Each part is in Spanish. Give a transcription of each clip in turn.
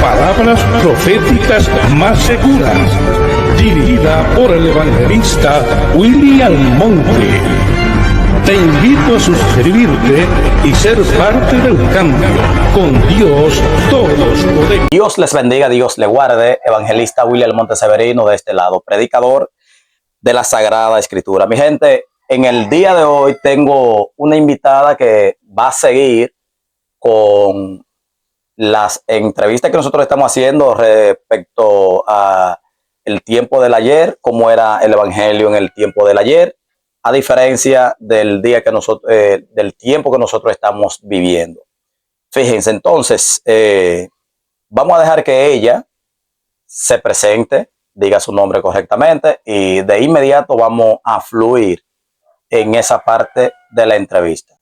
palabras proféticas más seguras, dirigida por el evangelista William Monte. Te invito a suscribirte y ser parte del cambio. Con Dios todos podemos. Dios les bendiga, Dios le guarde. Evangelista William Monte Severino de este lado, predicador de la Sagrada Escritura. Mi gente, en el día de hoy tengo una invitada que va a seguir con las entrevistas que nosotros estamos haciendo respecto a el tiempo del ayer, cómo era el evangelio en el tiempo del ayer, a diferencia del día que nosotros, del tiempo que nosotros estamos viviendo. Fíjense, entonces, vamos a dejar que ella se presente, diga su nombre correctamente y de inmediato vamos a fluir en esa parte de la entrevista.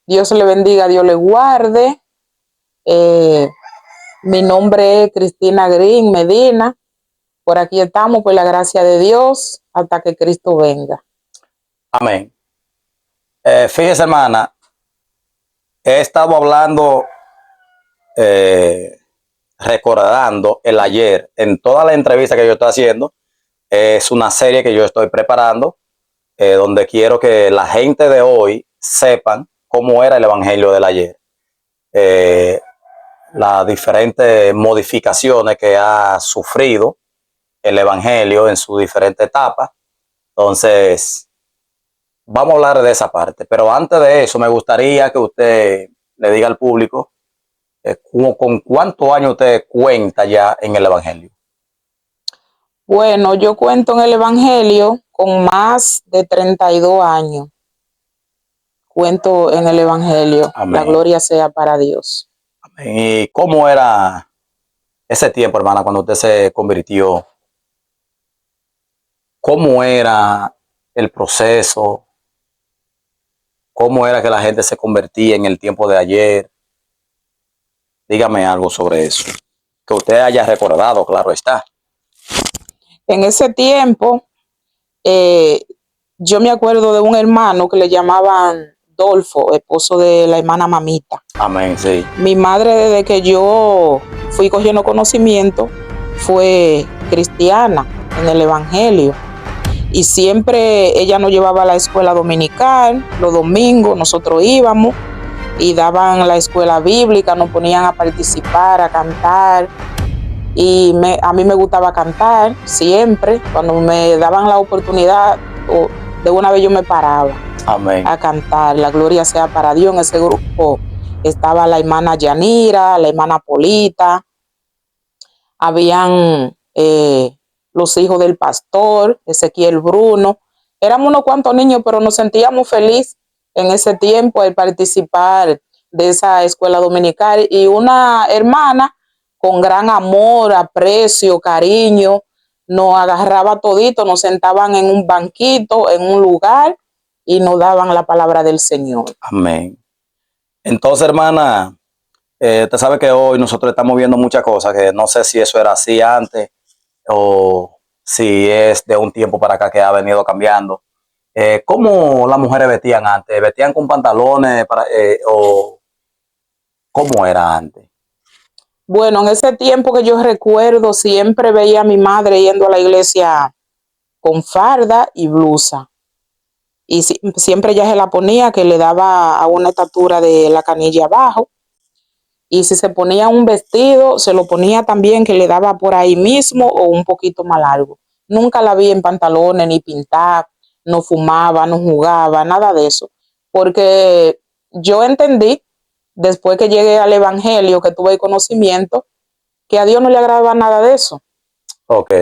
Dios le bendiga, Dios le guarde. Mi nombre es Cristina Green Medina. Por aquí estamos, por la gracia de Dios, hasta que Cristo venga. Amén. Fíjese, hermana, he estado hablando, recordando el ayer en toda la entrevista que yo estoy haciendo. Es una serie que yo estoy preparando, donde quiero que la gente de hoy sepan cómo era el evangelio del ayer. Las diferentes modificaciones que ha sufrido el evangelio en sus diferentes etapas. Entonces, vamos a hablar de esa parte. Pero antes de eso, me gustaría que usted le diga al público con cuántos años usted cuenta ya en el evangelio. Bueno, yo cuento en el evangelio con más de 32 años. Cuento en el evangelio. Amén. La gloria sea para Dios. Amén. ¿Y cómo era ese tiempo, hermana, cuando usted se convirtió? ¿Cómo era el proceso? ¿Cómo era que la gente se convertía en el tiempo de ayer? Dígame algo sobre eso. Que usted haya recordado, claro está. En ese tiempo, yo me acuerdo de un hermano que le llamaban Dolfo, esposo de la hermana Mamita. Amén, sí. Mi madre, desde que yo fui cogiendo conocimiento, fue cristiana en el evangelio. Y siempre ella nos llevaba a la escuela dominical, los domingos nosotros íbamos y daban la escuela bíblica, nos ponían a participar, a cantar. Y a mí me gustaba cantar siempre. Cuando me daban la oportunidad, de una vez yo me paraba. Amén. A cantar. La gloria sea para Dios. En ese grupo estaba la hermana Yanira, la hermana Polita. Habían los hijos del pastor, Ezequiel Bruno. Éramos unos cuantos niños, pero nos sentíamos felices en ese tiempo al participar de esa escuela dominical. Y una hermana con gran amor, aprecio, cariño, nos agarraba todito, nos sentaban en un banquito, en un lugar, y nos daban la palabra del Señor. Amén. Entonces, hermana, usted sabe que hoy nosotros estamos viendo muchas cosas, que no sé si eso era así antes, o si es de un tiempo para acá que ha venido cambiando. ¿Cómo las mujeres vestían antes? ¿Vestían con pantalones o cómo era antes? Bueno, en ese tiempo que yo recuerdo, siempre veía a mi madre yendo a la iglesia con farda y blusa. Y siempre ella se la ponía, que le daba a una estatura de la canilla abajo. Y si se ponía un vestido, se lo ponía también, que le daba por ahí mismo o un poquito más largo. Nunca la vi en pantalones ni pintar, no fumaba, no jugaba, nada de eso. Porque yo entendí, después que llegué al evangelio, que tuve el conocimiento, que a Dios no le agradaba nada de eso. Ok.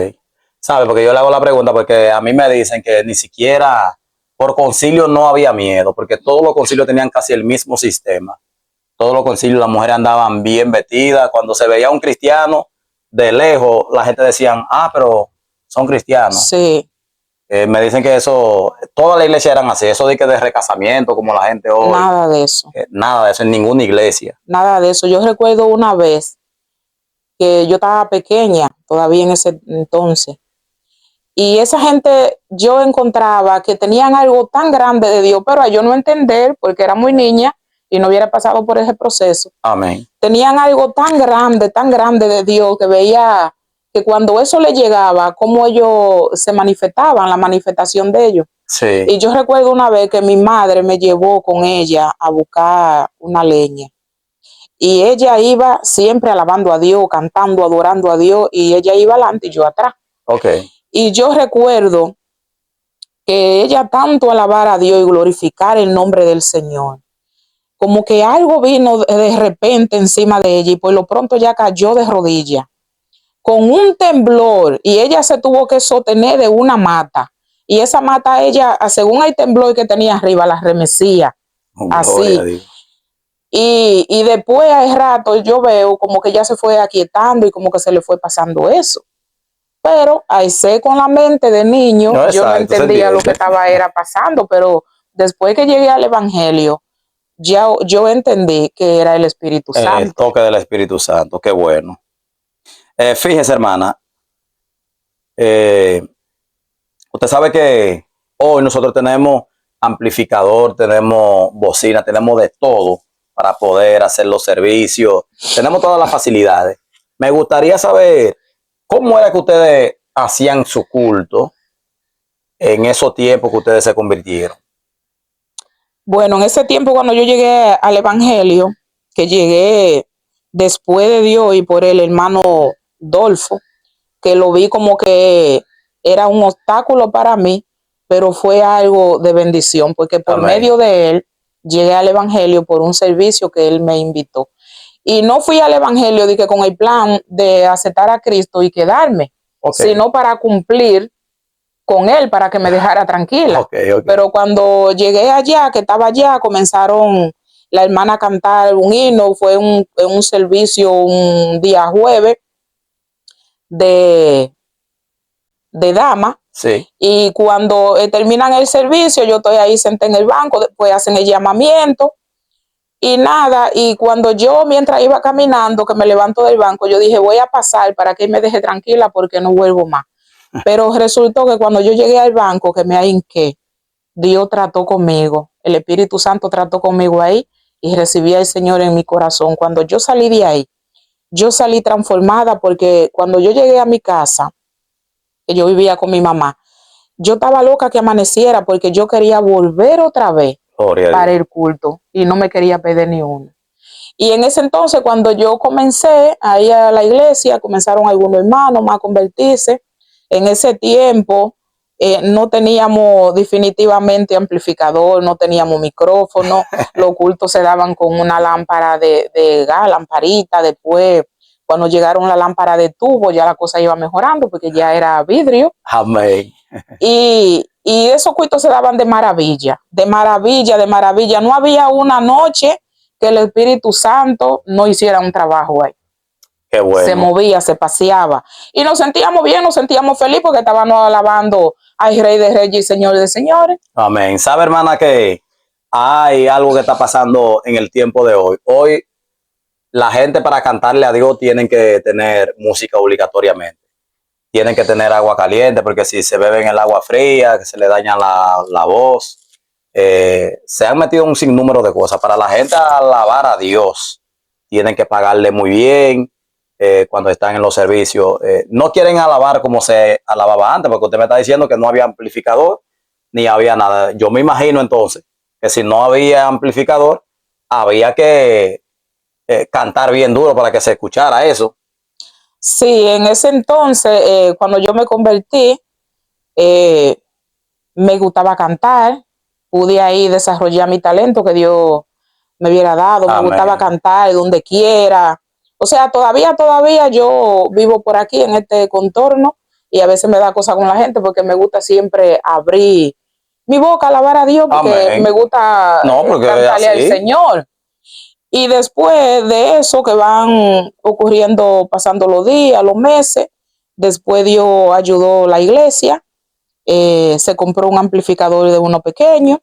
¿Sabe? Porque yo le hago la pregunta porque a mí me dicen que ni siquiera por concilio no había miedo, porque todos los concilios tenían casi el mismo sistema. Todos los concilios las mujeres andaban bien vestidas. Cuando se veía un cristiano de lejos, la gente decía, pero son cristianos. Sí. Me dicen que eso, toda la iglesia eran así, eso de que de recasamiento como la gente hoy. Nada de eso. Nada de eso en ninguna iglesia. Nada de eso. Yo recuerdo una vez que yo estaba pequeña, todavía en ese entonces, y esa gente yo encontraba que tenían algo tan grande de Dios, pero a yo no entender, porque era muy niña, y no hubiera pasado por ese proceso. Amén. Tenían algo tan grande de Dios, que veía que cuando eso le llegaba, cómo ellos se manifestaban, la manifestación de ellos. Sí. Y yo recuerdo una vez que mi madre me llevó con ella a buscar una leña. Y ella iba siempre alabando a Dios, cantando, adorando a Dios, y ella iba adelante y yo atrás. Ok. Y yo recuerdo que ella tanto alabar a Dios y glorificar el nombre del Señor, como que algo vino de repente encima de ella y por lo pronto ya cayó de rodillas con un temblor, y ella se tuvo que sostener de una mata, y esa mata ella, según el temblor que tenía arriba, la remecía Gloria a así. Dios. Y después al rato yo veo como que ella se fue aquietando y como que se le fue pasando eso. Pero ahí sé, con la mente de niño, No, yo no exacto, se entendía lo que entiende. era pasando, pero después que llegué al Evangelio, ya yo entendí que era el Espíritu El Santo. toque del Espíritu Santo, qué bueno. Fíjese, hermana, usted sabe que hoy nosotros tenemos amplificador, tenemos bocina, tenemos de todo para poder hacer los servicios, tenemos todas las facilidades. Me gustaría saber cómo era que ustedes hacían su culto en esos tiempos que ustedes se convirtieron. Bueno, en ese tiempo cuando yo llegué al Evangelio, que llegué después de Dios y por el hermano Dolfo, que lo vi como que era un obstáculo para mí, pero fue algo de bendición, porque por Amén. medio de él llegué al Evangelio por un servicio que él me invitó. Y no fui al Evangelio de que con el plan de aceptar a Cristo y quedarme, Okay. sino para cumplir con él, para que me dejara tranquila. Okay. Pero cuando llegué allá, que estaba allá, comenzaron la hermana a cantar un himno, fue un servicio un día jueves de dama. Sí. Y cuando terminan el servicio, yo estoy ahí sentada en el banco, después hacen el llamamiento y nada. Y cuando yo, mientras iba caminando, que me levanto del banco, yo dije, voy a pasar para que él me deje tranquila porque no vuelvo más. Pero resultó que cuando yo llegué al banco, que me ahinqué, Dios trató conmigo, el Espíritu Santo trató conmigo ahí y recibí al Señor en mi corazón. Cuando yo salí de ahí, yo salí transformada, porque cuando yo llegué a mi casa, que yo vivía con mi mamá, yo estaba loca que amaneciera porque yo quería volver otra vez para el culto y no me quería perder ni uno. Y en ese entonces, cuando yo comencé a ir a la iglesia, comenzaron algunos hermanos más a convertirse. En ese tiempo no teníamos definitivamente amplificador, no teníamos micrófono, los cultos se daban con una lámpara de gas, lamparita. Después, cuando llegaron la lámpara de tubo, ya la cosa iba mejorando porque ya era vidrio. Amén. Y esos cultos se daban de maravilla, de maravilla, de maravilla. No había una noche que el Espíritu Santo no hiciera un trabajo ahí. Qué bueno. Se movía, se paseaba. Y nos sentíamos bien, nos sentíamos felices porque estábamos alabando al Rey de Reyes y Señor de Señores. Amén. ¿Sabe, hermana, que hay algo que está pasando en el tiempo de hoy? Hoy la gente, para cantarle a Dios, tienen que tener música obligatoriamente. Tienen que tener agua caliente, porque si se beben el agua fría, que se le daña la voz. Se han metido un sinnúmero de cosas. Para la gente alabar a Dios, tienen que pagarle muy bien cuando están en los servicios. No quieren alabar como se alababa antes, porque usted me está diciendo que no había amplificador ni había nada. Yo me imagino entonces que si no había amplificador, había que cantar bien duro para que se escuchara eso. Sí, en ese entonces, cuando yo me convertí, me gustaba cantar. Pude ahí desarrollar mi talento que Dios me hubiera dado. Amén. Me gustaba cantar donde quiera. O sea, todavía yo vivo por aquí en este contorno y a veces me da cosa con la gente porque me gusta siempre abrir mi boca, alabar a Dios, porque Amén. me gusta cantarle al Señor. Y después de eso que van ocurriendo, pasando los días, los meses, después Dios ayudó la iglesia, se compró un amplificador de uno pequeño,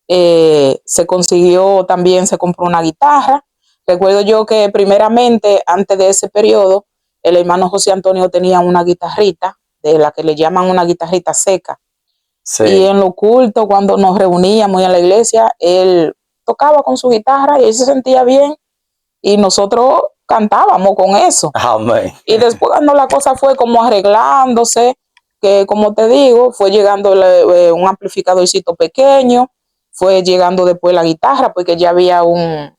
se consiguió también, se compró una guitarra. Recuerdo yo que primeramente, antes de ese periodo, el hermano José Antonio tenía una guitarrita, de la que le llaman una guitarrita seca. Sí. Y en lo oculto, cuando nos reuníamos en la iglesia, él tocaba con su guitarra y él se sentía bien y nosotros cantábamos con eso. Amén. Y después cuando la cosa fue como arreglándose, que como te digo, fue llegando un amplificadorcito pequeño, fue llegando después la guitarra, porque ya había un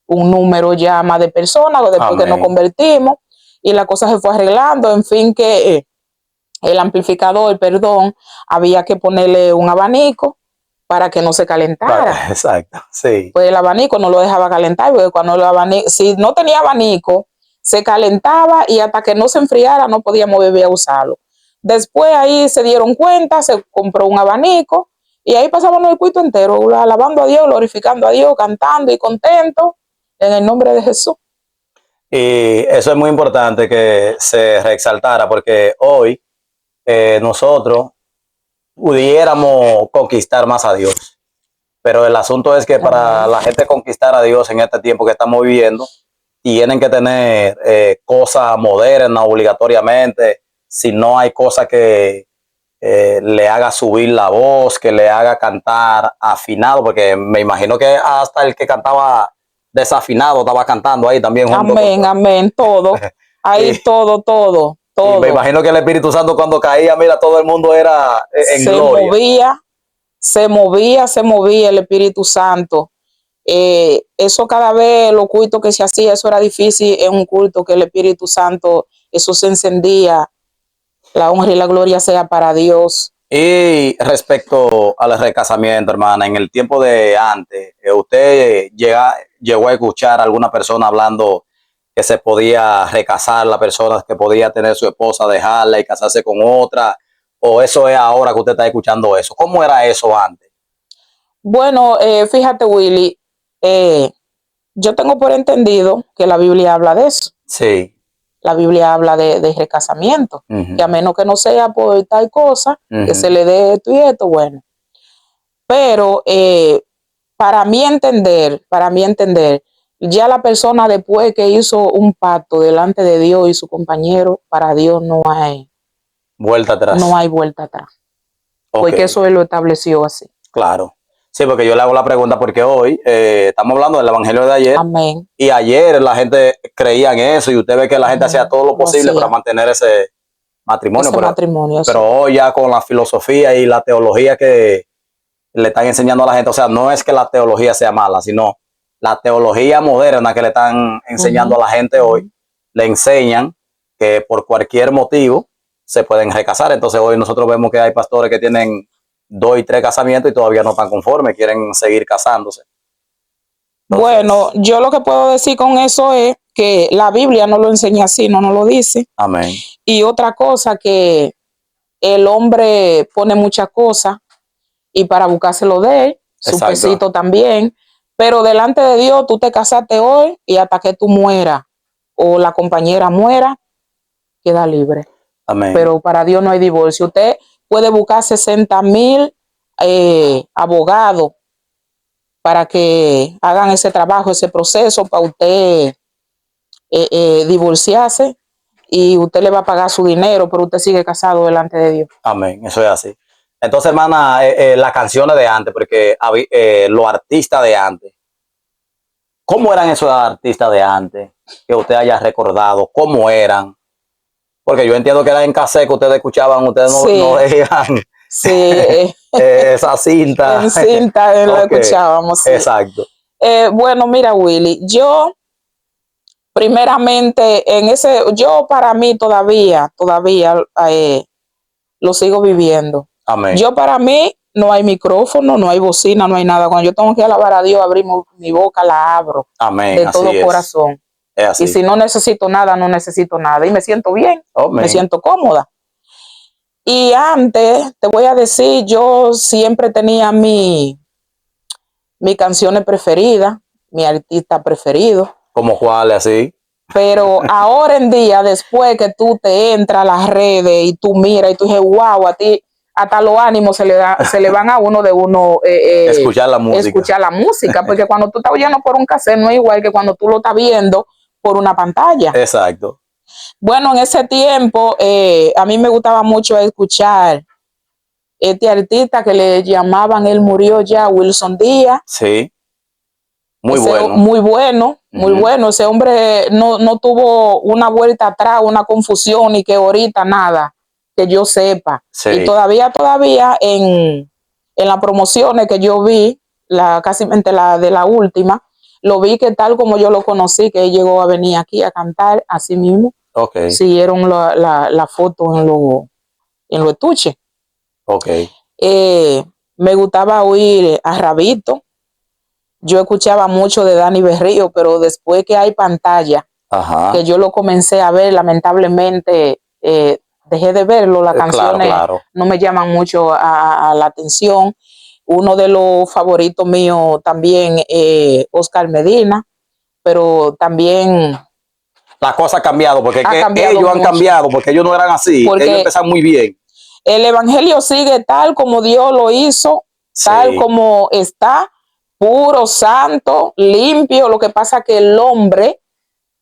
número ya más de personas, después que nos Amén. convertimos, y la cosa se fue arreglando, en fin, que el amplificador, perdón, había que ponerle un abanico para que no se calentara. Exacto, sí. Pues el abanico no lo dejaba calentar, porque cuando el abanico, si no tenía abanico, se calentaba y hasta que no se enfriara no podíamos volver a usarlo. Después ahí se dieron cuenta, se compró un abanico y ahí pasábamos el culto entero, alabando a Dios, glorificando a Dios, cantando y contentos en el nombre de Jesús. Y eso es muy importante que se reexaltara porque hoy nosotros pudiéramos conquistar más a Dios. Pero el asunto es que para la gente conquistar a Dios en este tiempo que estamos viviendo, tienen que tener cosas modernas obligatoriamente. Si no hay cosa que le haga subir la voz, que le haga cantar afinado, porque me imagino que hasta el que cantaba desafinado estaba cantando ahí también junto. Amén, amén, todo. Ahí todo. Y me imagino que el Espíritu Santo cuando caía, mira, todo el mundo era en gloria. Se movía el Espíritu Santo. Eso cada vez, los cultos que se hacía, eso era difícil en un culto, que el Espíritu Santo, eso se encendía. La honra y la gloria sea para Dios. Y respecto al recasamiento, hermana, en el tiempo de antes, ¿usted llegó a escuchar a alguna persona hablando que se podía recasar, la persona que podía tener su esposa, dejarla y casarse con otra? ¿O eso es ahora que usted está escuchando eso? ¿Cómo era eso antes? Bueno, fíjate, Willy, yo tengo por entendido que la Biblia habla de eso. Sí. La Biblia habla de recasamiento, que a menos que no sea por tal cosa, que se le dé esto y esto, bueno. Pero para mí entender, ya la persona después que hizo un pacto delante de Dios y su compañero, para Dios no hay vuelta atrás. No hay vuelta atrás. Okay. Porque eso él lo estableció así. Claro. Sí, porque yo le hago la pregunta porque hoy estamos hablando del evangelio de ayer. Amén. Y ayer la gente creía en eso y usted ve que la gente hacía todo lo posible para mantener ese matrimonio. Pero hoy ya con la filosofía y la teología que le están enseñando a la gente, o sea, no es que la teología sea mala, sino la teología moderna que le están enseñando a la gente hoy, le enseñan que por cualquier motivo se pueden recasar. Entonces hoy nosotros vemos que hay pastores que tienen 2 y 3 casamientos y todavía no están conformes, quieren seguir casándose. Entonces, bueno, yo lo que puedo decir con eso es que la Biblia no lo enseña así, no nos lo dice. Amén. Y otra cosa, que el hombre pone muchas cosas y para buscárselo de él, su pesito también, pero delante de Dios tú te casaste hoy y hasta que tú mueras o la compañera muera, queda libre. Amén. Pero para Dios no hay divorcio. Usted puede buscar 60,000 abogados para que hagan ese trabajo, ese proceso para usted divorciarse, y usted le va a pagar su dinero, pero usted sigue casado delante de Dios. Amén, eso es así. Entonces, hermana, las canciones de antes, porque los artistas de antes, ¿cómo eran esos artistas de antes? Que usted haya recordado, ¿cómo eran? Porque yo entiendo que era en cassette que ustedes escuchaban, ustedes no veían esa cinta. En cinta lo escuchábamos. Sí. Exacto. Bueno, mira, Willy, yo primeramente yo para mí todavía lo sigo viviendo. Amén. Yo para mí no hay micrófono, no hay bocina, no hay nada. Cuando yo tengo que alabar a Dios, abrir mi boca, la abro. Amén. De todo corazón. Es así. Y si no necesito nada, no necesito nada. Y me siento bien, me siento cómoda. Y antes, te voy a decir, yo siempre tenía mi canciones preferidas, mi artista preferido. ¿Cómo cuál, así? Pero ahora en día, después que tú te entras a las redes y tú miras y tú dices, wow, a ti hasta los ánimos se le van a uno de uno escuchar la música. Escuchar la música, porque cuando tú estás oyendo por un cassette no es igual que cuando tú lo estás viendo por una pantalla. Exacto. Bueno, en ese tiempo a mí me gustaba mucho escuchar este artista que le llamaban, él murió ya, Wilson Díaz. Sí. Muy bueno. Muy bueno, muy Ujú. bueno. Ese hombre no tuvo una vuelta atrás, una confusión, ni que ahorita nada, que yo sepa. Sí. Y todavía en las promociones que yo vi, casi la de la última, lo vi que tal como yo lo conocí, que él llegó a venir aquí a cantar, así mismo, Ok, siguieron la foto en los estuches. ok. Me gustaba oír a Rabito. Yo escuchaba mucho de Dani Berrío, pero después que hay pantalla, Ajá. que yo lo comencé a ver, lamentablemente dejé de verlo. Las Claro, canciones claro. no me llaman mucho a la atención. Uno de los favoritos míos también, Oscar Medina, pero también La cosa ha cambiado porque es ha que cambiado ellos han mucho, cambiado porque ellos no eran así. Ellos porque empezaron muy bien. el evangelio sigue tal como Dios lo hizo, tal Sí. como está, puro, santo, limpio. Lo que pasa que el hombre,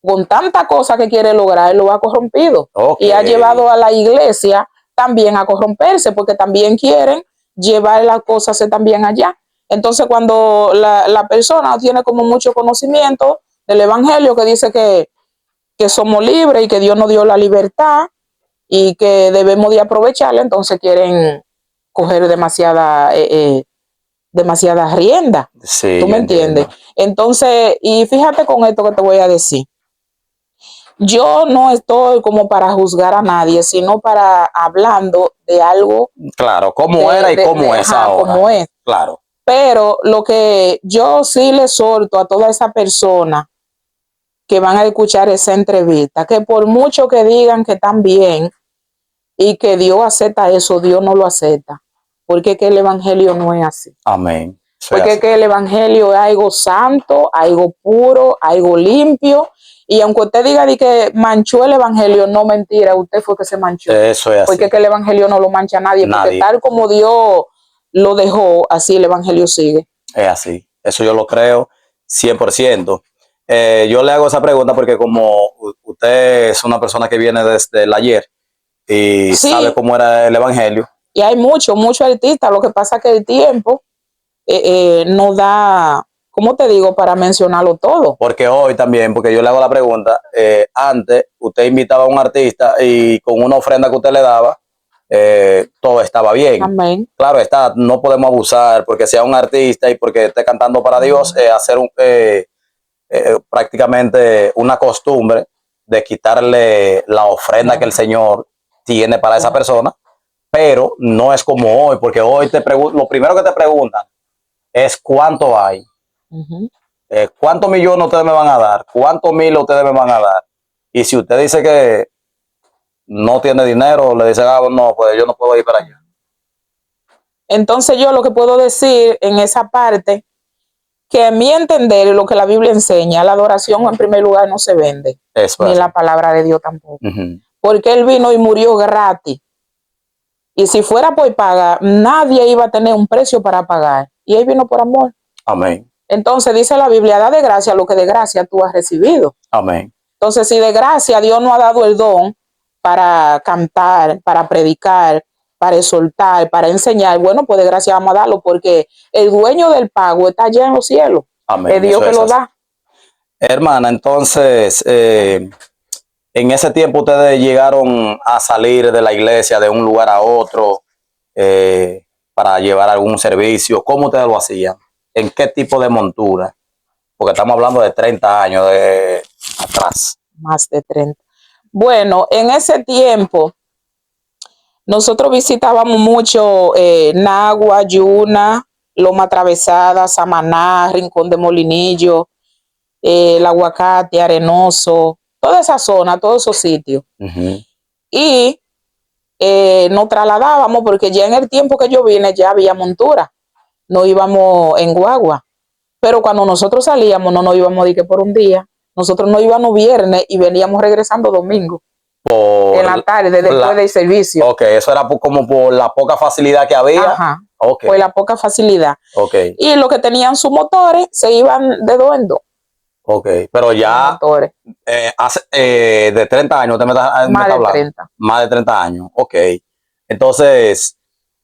con tanta cosa que quiere lograr, lo ha corrompido. Ok. Y ha llevado a la iglesia también a corromperse, porque también quieren llevar las cosas también allá. Entonces, cuando la persona no tiene como mucho conocimiento del evangelio, que dice que somos libres y que Dios nos dio la libertad y que debemos de aprovecharla, entonces quieren coger demasiada rienda. Sí, ¿Tú yo me entiendes? entiendo. Entonces, y fíjate con esto que te voy a decir. Yo no estoy como para juzgar a nadie, sino para hablando de algo Claro, cómo era y cómo es ahora. como es. Claro. Pero lo que yo sí le exhorto a toda esa persona que van a escuchar esa entrevista, que por mucho que digan que están bien y que Dios acepta eso, Dios no lo acepta. Porque es que el evangelio no es así. Amén. Eso es Porque es así. que el evangelio es algo santo, algo puro, algo limpio. Y aunque usted diga de que manchó el evangelio, no mentira, usted fue que se manchó. Eso es Porque así. es que el evangelio no lo mancha a nadie, porque Nadie. tal como Dios lo dejó, así el evangelio sigue. Es así. Eso yo lo creo 100%. Yo le hago esa pregunta porque como usted es una persona que viene desde el ayer y sabe Sí, cómo era el evangelio. y hay muchos artistas. Lo que pasa es que el tiempo no da, ¿cómo te digo?, para mencionarlo todo. Porque hoy también, porque yo le hago la pregunta, antes usted invitaba a un artista y con una ofrenda que usted le daba, todo estaba bien. Amén. Claro está, no podemos abusar porque sea un artista y porque esté cantando para Dios, hacer prácticamente una costumbre de quitarle la ofrenda que el Señor tiene para esa persona, pero no es como hoy, porque hoy lo primero que te preguntan es cuánto hay. Ujú. ¿Cuántos millones ustedes me van a dar? ¿Cuántos miles ustedes me van a dar? Y si usted dice que no tiene dinero, le dicen, no, pues yo no puedo ir para allá. Entonces yo lo que puedo decir en esa parte, que a mi entender lo que la Biblia enseña, la adoración en primer lugar no se vende, Eso ni es. la palabra de Dios tampoco. Uh-huh. Porque Él vino y murió gratis. Y si fuera por pagar, nadie iba a tener un precio para pagar. Y Él vino por amor. Amén. Entonces dice la Biblia, da de gracia lo que de gracia tú has recibido. Amén. Entonces, si de gracia Dios nos ha dado el don para cantar, para predicar, para exhortar, para enseñar, bueno, pues de gracia vamos a darlo, porque el dueño del pago está allá en los cielos. Amén. Es Dios Eso que es lo así. da. Hermana, entonces, en ese tiempo ustedes llegaron a salir de la iglesia de un lugar a otro para llevar algún servicio. ¿Cómo ustedes lo hacían? ¿En qué tipo de montura? Porque estamos hablando de 30 años de atrás. Más de 30. Bueno, en ese tiempo nosotros visitábamos mucho Nagua, Yuna, Loma Atravesada, Samaná, Rincón de Molinillo, el Aguacate, Arenoso, toda esa zona, todos esos sitios. Uh-huh. Y nos trasladábamos porque ya en el tiempo que yo vine ya había montura, no íbamos en guagua, pero cuando nosotros salíamos no nos íbamos de que por un día, nosotros no íbamos viernes y veníamos regresando domingo en la tarde después del servicio. Ok, eso era como por la poca facilidad que había. Ajá, okay. Por la poca facilidad. Okay. Y los que tenían sus motores se iban de dos en dos. Ok, pero ya hace de 30 años usted me está hablando. 30. Más de 30 años, ok. Entonces,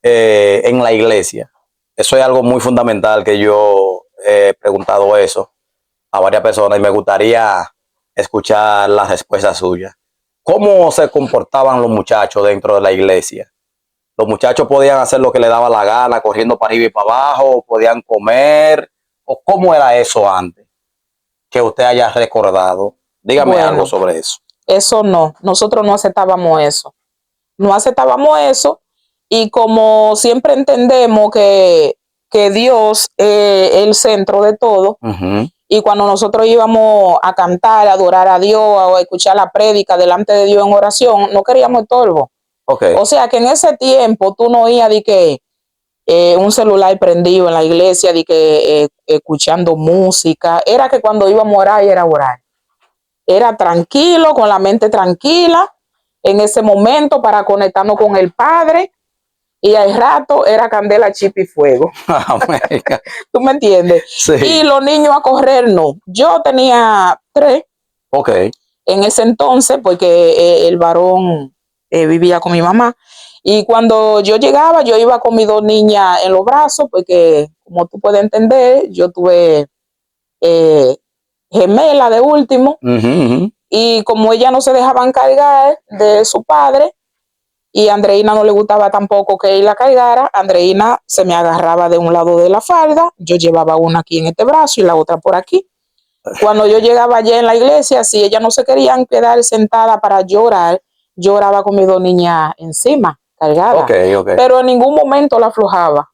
en la iglesia, eso es algo muy fundamental que yo he preguntado eso. a varias personas y me gustaría escuchar las respuestas suyas. ¿Cómo se comportaban los muchachos dentro de la iglesia? ¿Los muchachos podían hacer lo que les daba la gana, corriendo para arriba y para abajo? ¿Podían comer? ¿O cómo era eso antes? Que usted haya recordado. Dígame Bueno, algo sobre eso. eso no, nosotros no aceptábamos eso. No aceptábamos eso y como siempre entendemos que Dios es el centro de todo, y cuando nosotros íbamos a cantar, a adorar a Dios, o a escuchar la prédica delante de Dios en oración, no queríamos estorbo. Okay. O sea que en ese tiempo tú no oías de que un celular prendido en la iglesia, de que escuchando música. Era que cuando íbamos a orar, era orar. Era tranquilo, con la mente tranquila, en ese momento para conectarnos con el Padre, y al rato era candela, chispa y fuego. ¿Tú me entiendes? Sí. Y los niños a correr, no. Yo tenía 3 en ese entonces, porque el varón vivía con mi mamá. Y cuando yo llegaba, yo iba con mis 2 niñas en los brazos, porque como tú puedes entender, yo tuve gemela de último. Y como ella no se dejaban cargar de su padre, y a Andreina no le gustaba tampoco que él la cargara, Andreina se me agarraba de un lado de la falda, yo llevaba una aquí en este brazo y la otra por aquí. Cuando yo llegaba allá en la iglesia, si ellas no se querían quedar sentada para llorar, yo oraba con mis 2 niñas encima, cargadas. Pero en ningún momento la aflojaba.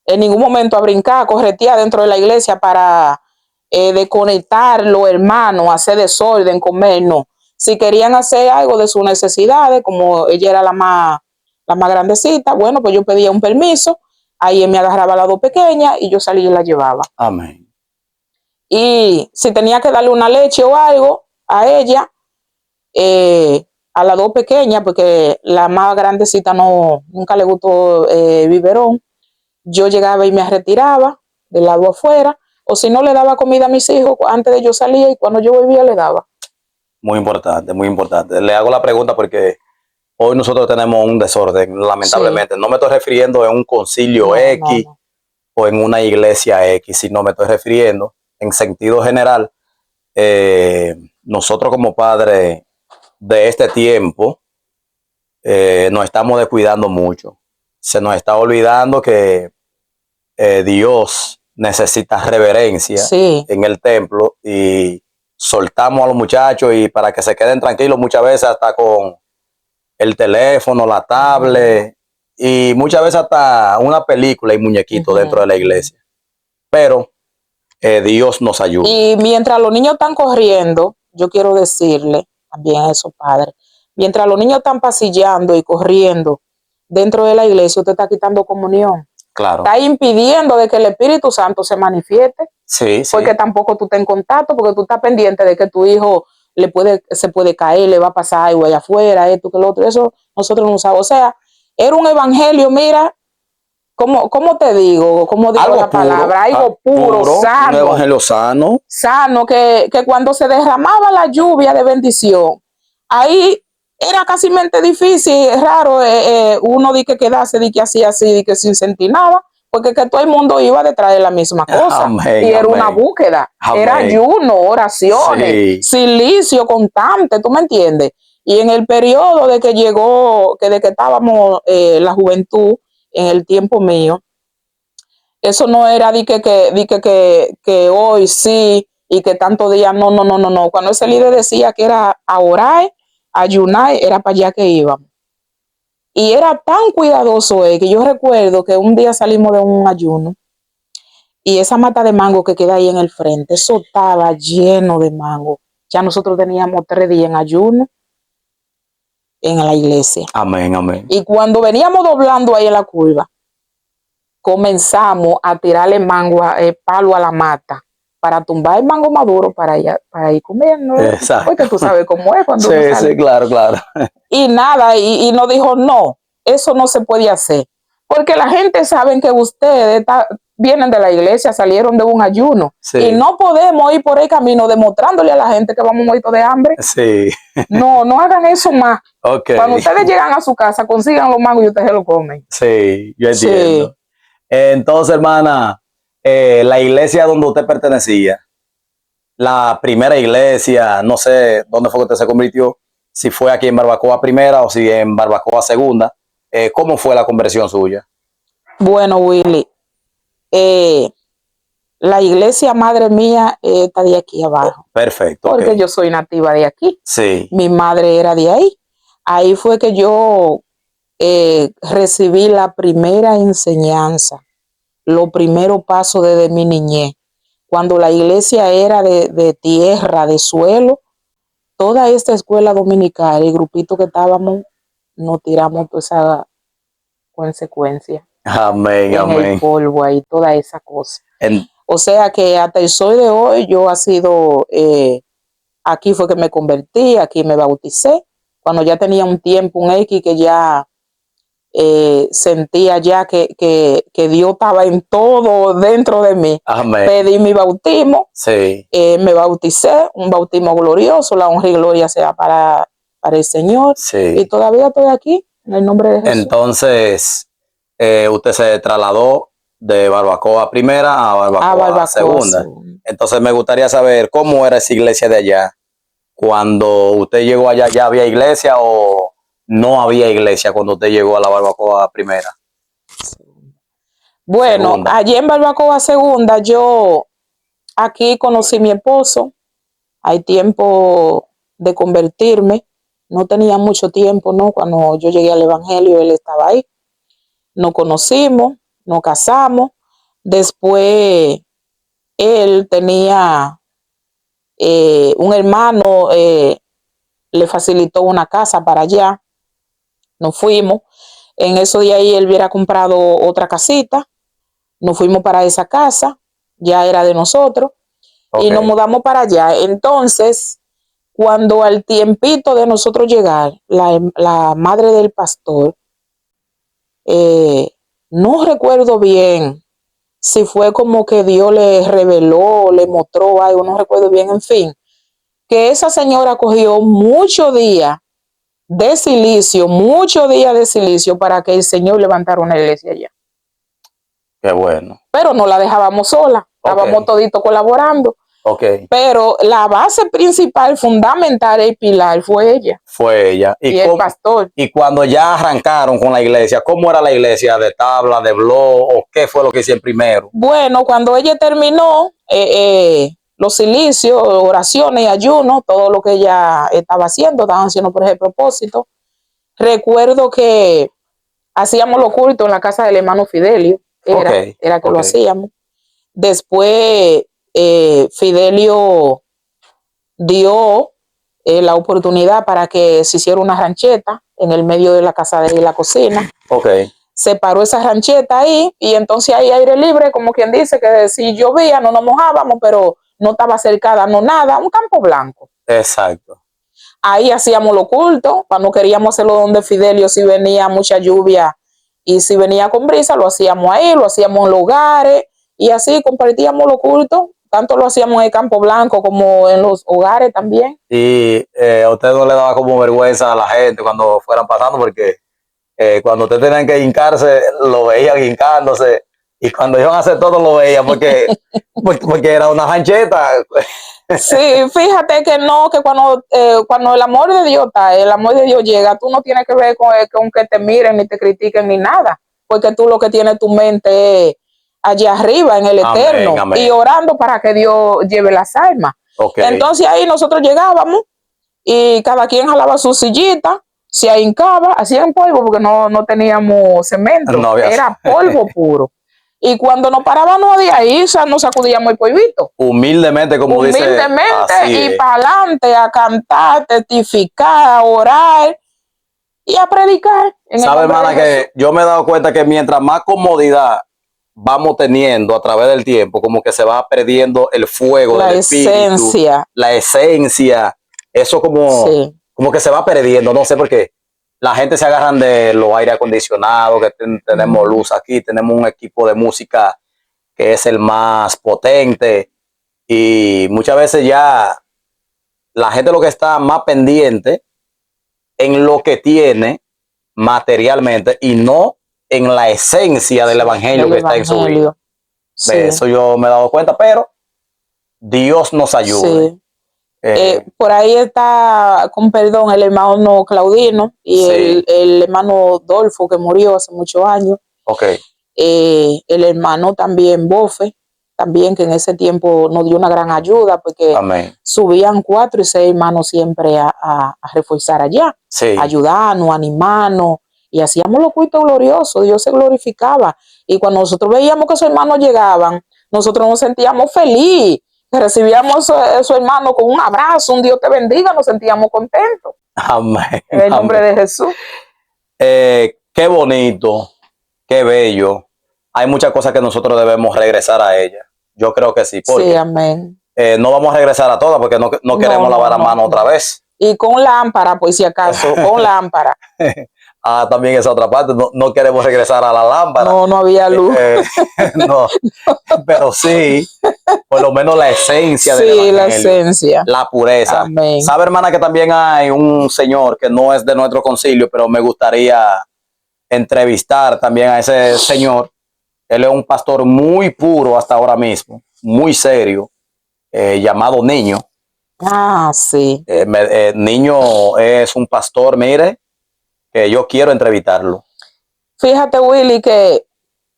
En ningún momento a brincar, a corretear dentro de la iglesia para desconectar los hermanos, hacer desorden, comer, no. Si querían hacer algo de sus necesidades, como ella era la más grandecita, bueno, pues yo pedía un permiso, ahí él me agarraba a las 2 pequeñas y yo salía y la llevaba. Amén. Y si tenía que darle una leche o algo a ella, a las 2 pequeñas, porque la más grandecita nunca le gustó biberón, yo llegaba y me retiraba del lado afuera, o si no le daba comida a mis hijos antes de yo salir, y cuando yo volvía le daba. Muy importante, muy importante. Le hago la pregunta porque hoy nosotros tenemos un desorden, lamentablemente. Sí. No me estoy refiriendo en un concilio X o en una iglesia X, sino me estoy refiriendo en sentido general. Nosotros como padres de este tiempo nos estamos descuidando mucho. Se nos está olvidando que Dios necesita reverencia en el templo y soltamos a los muchachos y para que se queden tranquilos muchas veces hasta con el teléfono, la tablet y muchas veces hasta una película y muñequitos dentro de la iglesia. Pero Dios nos ayuda. Y mientras los niños están corriendo, yo quiero decirle también a esos padres, mientras los niños están pasillando y corriendo dentro de la iglesia, usted está quitando comunión. Claro. Está impidiendo de que el Espíritu Santo se manifieste. Sí, sí. Porque tampoco tú estás en contacto, porque tú estás pendiente de que tu hijo se puede caer, le va a pasar algo allá afuera, esto, que lo otro. Eso nosotros no sabemos. O sea, era un evangelio, mira, ¿cómo te digo? ¿Cómo digo la palabra? Algo puro, sano. Un evangelio sano. Sano, que cuando se derramaba la lluvia de bendición, ahí era casi difícil, raro, uno di que quedase, di que hacía así, di que sin sentir nada, porque que todo el mundo iba detrás de la misma cosa. Amén, y era amén. una búsqueda, Amén. Era ayuno, oraciones, silicio constante, ¿tú me entiendes? Y en el periodo de que llegó, de que estábamos la juventud, en el tiempo mío, eso no era di que hoy sí, y que tantos días, no. Cuando ese líder decía que era a orar, ayunar, era para allá que íbamos. Y era tan cuidadoso que yo recuerdo que un día salimos de un ayuno y esa mata de mango que queda ahí en el frente, eso estaba lleno de mango. Ya nosotros teníamos 3 días en ayuno en la iglesia. Amén, amén. Y cuando veníamos doblando ahí en la curva, comenzamos a tirarle mango, palo a la mata para tumbar el mango maduro para ir comiendo. Exacto. Porque tú sabes cómo es cuando sí, uno sale. Sí, claro. Y nada, y nos dijo, no, eso no se puede hacer. Porque la gente sabe que ustedes vienen de la iglesia, salieron de un ayuno. Sí. Y no podemos ir por el camino demostrándole a la gente que vamos muertos de hambre. Sí. No hagan eso más. Okay. Cuando ustedes llegan a su casa, consigan los mangos y ustedes se lo comen. Sí, yo entiendo. Sí. Entonces, hermana, la iglesia donde usted pertenecía, la primera iglesia, no sé dónde fue que usted se convirtió, si fue aquí en Barbacoa primera o si en Barbacoa segunda. ¿Cómo fue la conversión suya? Bueno, Willy, eh, la iglesia madre mía está de aquí abajo, Perfecto, ok. porque yo soy nativa de aquí. Sí, Mi madre era de ahí. Ahí fue que yo recibí la primera enseñanza, los primeros pasos desde mi niñez. Cuando la iglesia era de tierra, de suelo, toda esta escuela dominical, el grupito que estábamos, nos tiramos toda esa consecuencia amén, en el amén. polvo ahí, toda esa cosa. En- O sea que hasta el sol de hoy yo ha sido, aquí fue que me convertí, aquí me bauticé, cuando ya tenía un tiempo, un X que ya sentía ya que Dios estaba en todo dentro de mí. amén. Pedí mi bautismo, Sí, me bauticé, un bautismo glorioso, la honra y gloria sea para el Señor. Y sí. todavía estoy aquí, en el nombre de Jesús. Entonces, usted se trasladó de Barbacoa primera a A Barbacoa Barbacoa, segunda. sí. Entonces me gustaría saber cómo era esa iglesia de allá. Cuando usted llegó allá, ¿ya había iglesia o no había iglesia cuando usted llegó a la Barbacoa primera? Bueno, Segunda. allí en Barbacoa Segunda, yo aquí conocí a mi esposo, hay tiempo de convertirme, no tenía mucho tiempo, ¿no? Cuando yo llegué al Evangelio, él estaba ahí, nos conocimos, nos casamos, después él tenía un hermano, le facilitó una casa para allá, nos fuimos, en esos días ahí él hubiera comprado otra casita, nos fuimos para esa casa, ya era de nosotros, y nos Ok. mudamos para allá. Entonces, cuando al tiempito de nosotros llegar, la madre del pastor, no recuerdo bien si fue como que Dios le reveló, le mostró algo, no recuerdo bien, en fin, que esa señora cogió muchos días de silicio para que el Señor levantara una iglesia allá. Qué bueno. Pero no la dejábamos sola, estábamos Ok. toditos colaborando. Ok. Pero la base principal, fundamental, el pilar fue ella Fue ella. y el pastor. Y cuando ya arrancaron con la iglesia, ¿cómo era la iglesia? ¿De tabla, de blog? ¿O qué fue lo que hicieron primero? Bueno, cuando ella terminó los silicios, oraciones y ayunos, todo lo que ella estaba haciendo, estaban haciendo por ese propósito. Recuerdo que hacíamos los cultos en la casa del hermano Fidelio, era que lo hacíamos. Después Fidelio dio la oportunidad para que se hiciera una rancheta en el medio de la casa de él y la cocina. Se paró esa rancheta ahí y entonces hay aire libre, como quien dice, que si llovía no nos mojábamos, pero no estaba cercada, no nada, un campo blanco. Exacto. Ahí hacíamos lo oculto, cuando queríamos hacerlo donde Fidelio, si venía mucha lluvia y si venía con brisa, lo hacíamos ahí, lo hacíamos en los hogares y así compartíamos lo oculto. Tanto lo hacíamos en el campo blanco como en los hogares también. Y a usted no le daba como vergüenza a la gente cuando fueran pasando, porque cuando usted tenían que hincarse, lo veían hincándose. Y cuando iban a hacer todo, lo veían, porque era una rancheta. Sí, fíjate que no, que cuando el amor de Dios está, el amor de Dios llega, tú no tienes que ver con que te miren, ni te critiquen, ni nada. Porque tú lo que tienes tu mente es allá arriba, en el eterno, Amén. y orando para que Dios lleve las almas. Entonces ahí nosotros llegábamos y cada quien jalaba su sillita, se ahincaba, hacían polvo porque no teníamos cemento, era polvo puro. Y cuando nos parábamos de ahí, nos sacudíamos el polvito. Humildemente, como dice. Humildemente y para adelante a cantar, testificar, a orar y a predicar. ¿Sabe, hermana, que yo me he dado cuenta que mientras más comodidad vamos teniendo a través del tiempo, como que se va perdiendo el fuego del espíritu, la esencia, eso como que se va perdiendo, no sé por qué. La gente se agarran de los aire acondicionados, que tenemos luz aquí, tenemos un equipo de música que es el más potente y muchas veces ya la gente lo que está más pendiente en lo que tiene materialmente y no en la esencia del evangelio que está en su vida. Sí. De eso yo me he dado cuenta, pero Dios nos ayude. Sí. Eh, Por ahí está, con perdón, el hermano Claudino y Sí. el hermano Dolfo, que murió hace muchos años. ok, El hermano también Bofe, también, que en ese tiempo nos dio una gran ayuda, porque amén. subían 4 y 6 hermanos siempre a reforzar allá, Sí, ayudarnos, animarnos, y hacíamos los cultos gloriosos, Dios se glorificaba. Y cuando nosotros veíamos que esos hermanos llegaban, nosotros nos sentíamos felices, que recibíamos a esos hermanos con un abrazo, un Dios te bendiga, nos sentíamos contentos. amén. En el nombre amén. de Jesús. Qué bonito, qué bello. Hay muchas cosas que nosotros debemos regresar a ellas. Yo creo que sí, Sí, porque amén. no vamos a regresar a todas porque no queremos lavar la mano otra vez. Y con lámpara, pues si acaso, con lámpara. También esa otra parte, no queremos regresar a la lámpara. No había luz. No, pero sí, por lo menos la esencia del Sí, evangelio, la esencia. la pureza. Amén. ¿Sabe, hermana, que también hay un señor que no es de nuestro concilio, pero me gustaría entrevistar también a ese señor? Él es un pastor muy puro hasta ahora mismo, muy serio, llamado Niño. Sí. Niño es un pastor, mire, que yo quiero entrevistarlo. Fíjate, Willy, que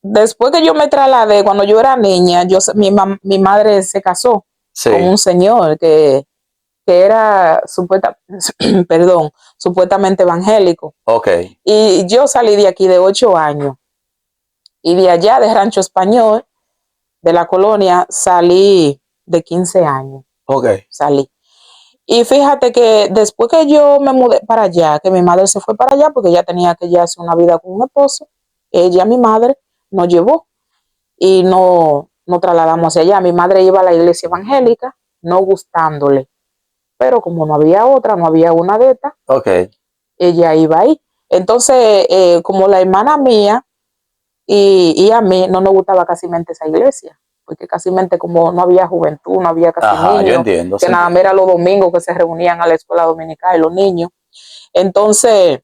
después que yo me trasladé, cuando yo era niña, mi madre se casó con un señor que era supuestamente evangélico. Ok. Y yo salí de aquí de 8 años. Y de allá, de Rancho Español, de la colonia, salí de 15 años. Ok. Salí. Y fíjate que después que yo me mudé para allá, que mi madre se fue para allá porque ella tenía que ya hacer una vida con un esposo, ella, mi madre, nos llevó y nos trasladamos hacia allá. Mi madre iba a la iglesia evangélica, no gustándole, pero como no había otra, no había una de estas, ella iba ahí. Entonces, como la hermana mía y a mí no nos gustaba casi esa iglesia, porque casi como no había juventud, no había casi niños, yo entiendo, que nada más era los domingos que se reunían a la escuela dominical los niños. Entonces,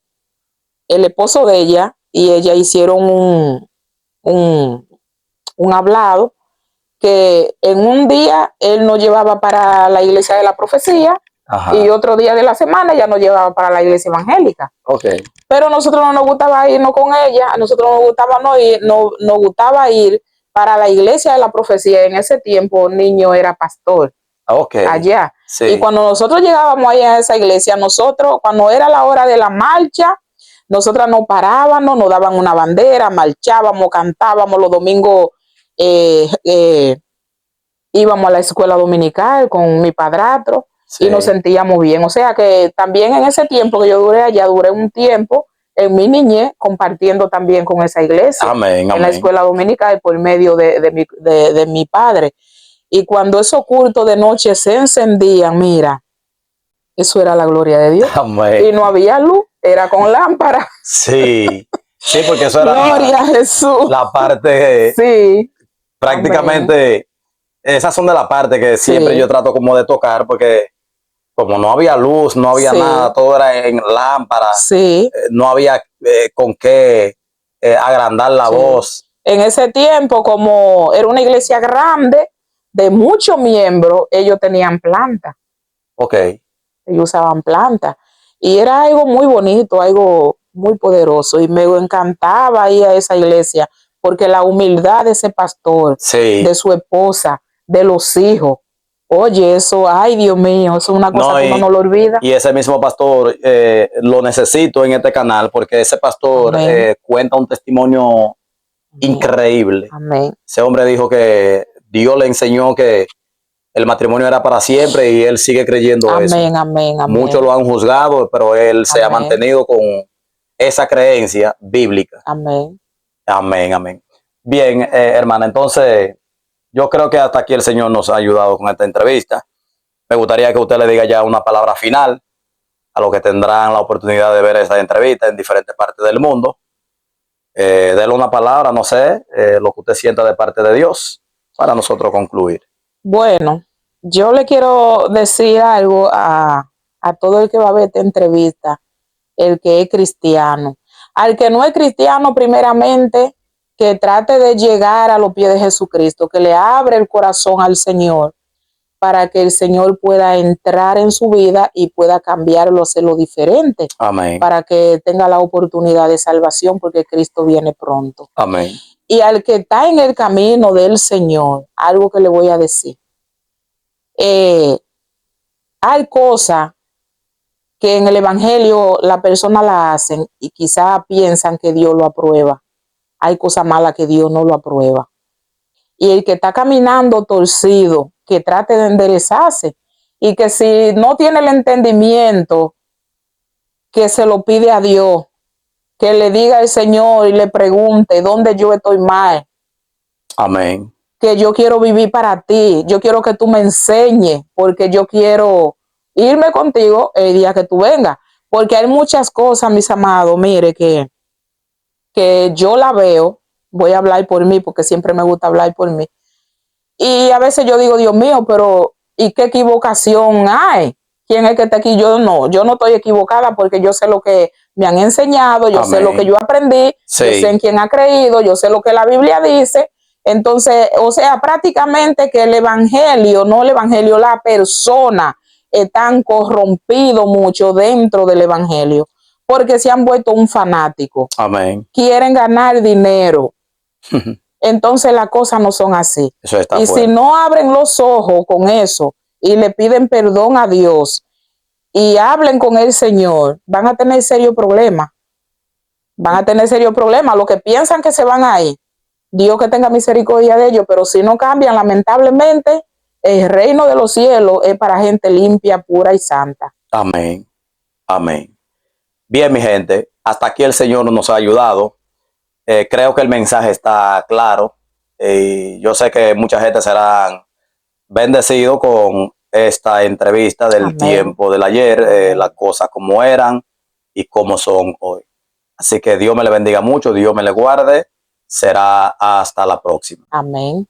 el esposo de ella y ella hicieron un hablado que en un día él nos llevaba para la iglesia de la profecía. Ajá. Y otro día de la semana ya nos llevaba para la iglesia evangélica. Pero nosotros no nos gustaba irnos con ella, a nosotros nos gustaba ir para la iglesia de la profecía. En ese tiempo Niño era pastor allá. Sí. Y cuando nosotros llegábamos allá a esa iglesia, nosotros, cuando era la hora de la marcha, nosotras nos parábamos, nos daban una bandera, marchábamos, cantábamos los domingos, íbamos a la escuela dominical con mi padrastro. Sí. Y nos sentíamos bien. O sea que también en ese tiempo que yo duré allá, duré un tiempo en mi niñez compartiendo también con esa iglesia. Amén, en la escuela dominical por medio de mi padre. Y cuando esos cultos de noche se encendían, mira, eso era la gloria de Dios. Amén. Y no había luz, era con lámpara. Sí, sí, porque eso era gloria a Jesús. La parte, sí, prácticamente, amén. Esas son de la parte que siempre yo trato como de tocar, porque como no había luz, no había nada, todo era en lámpara, no había con qué agrandar la voz. En ese tiempo, como era una iglesia grande, de muchos miembros, ellos tenían planta. Ellos usaban planta. Y era algo muy bonito, algo muy poderoso. Y me encantaba ir a esa iglesia, porque la humildad de ese pastor, de su esposa, de los hijos. Oye, eso, ay Dios mío, eso es una cosa que uno no lo olvida. Y ese mismo pastor lo necesito en este canal, porque ese pastor cuenta un testimonio increíble. Amén. Ese hombre dijo que Dios le enseñó que el matrimonio era para siempre y él sigue creyendo eso. Amén. Muchos lo han juzgado, pero él se ha mantenido con esa creencia bíblica. Amén. Bien, hermana, entonces yo creo que hasta aquí el Señor nos ha ayudado con esta entrevista. Me gustaría que usted le diga ya una palabra final a los que tendrán la oportunidad de ver esta entrevista en diferentes partes del mundo. Dele una palabra, no sé, lo que usted sienta de parte de Dios para nosotros concluir. Bueno, yo le quiero decir algo a todo el que va a ver esta entrevista, el que es cristiano. Al que no es cristiano, primeramente, que trate de llegar a los pies de Jesucristo, que le abre el corazón al Señor para que el Señor pueda entrar en su vida y pueda cambiarlo, hacerlo diferente, Amén. para que tenga la oportunidad de salvación, porque Cristo viene pronto. Amén. Y al que está en el camino del Señor, algo que le voy a decir. Hay cosas que en el Evangelio la persona la hacen y quizá piensan que Dios lo aprueba. Hay cosas malas que Dios no lo aprueba. Y el que está caminando torcido, que trate de enderezarse, y que si no tiene el entendimiento, que se lo pide a Dios, que le diga al Señor y le pregunte dónde yo estoy mal. Amén. Que yo quiero vivir para ti, yo quiero que tú me enseñes, porque yo quiero irme contigo el día que tú vengas, porque hay muchas cosas, mis amados, mire, que yo la veo, voy a hablar por mí, porque siempre me gusta hablar por mí, y a veces yo digo, Dios mío, pero ¿y qué equivocación hay? ¿Quién es que está aquí? Yo no estoy equivocada, porque yo sé lo que me han enseñado, yo sé lo que yo aprendí, Sí. yo sé en quién ha creído, yo sé lo que la Biblia dice. Entonces, o sea, prácticamente que el evangelio, no el evangelio, la persona están corrompido mucho dentro del evangelio, porque se han vuelto un fanático. Amén. Quieren ganar dinero. Entonces las cosas no son así. Eso está y fuerte. Si no abren los ojos con eso y le piden perdón a Dios y hablen con el Señor, van a tener serios problemas. Van a tener serios problemas. Los que piensan que se van a ir, Dios que tenga misericordia de ellos, pero si no cambian, lamentablemente, el reino de los cielos es para gente limpia, pura y santa. Amén. Amén. Bien, mi gente, hasta aquí el Señor nos ha ayudado. Creo que el mensaje está claro. Yo sé que mucha gente será bendecido con esta entrevista del Amén. tiempo del ayer, las cosas como eran y como son hoy. Así que Dios me le bendiga mucho, Dios me le guarde. Será hasta la próxima. Amén.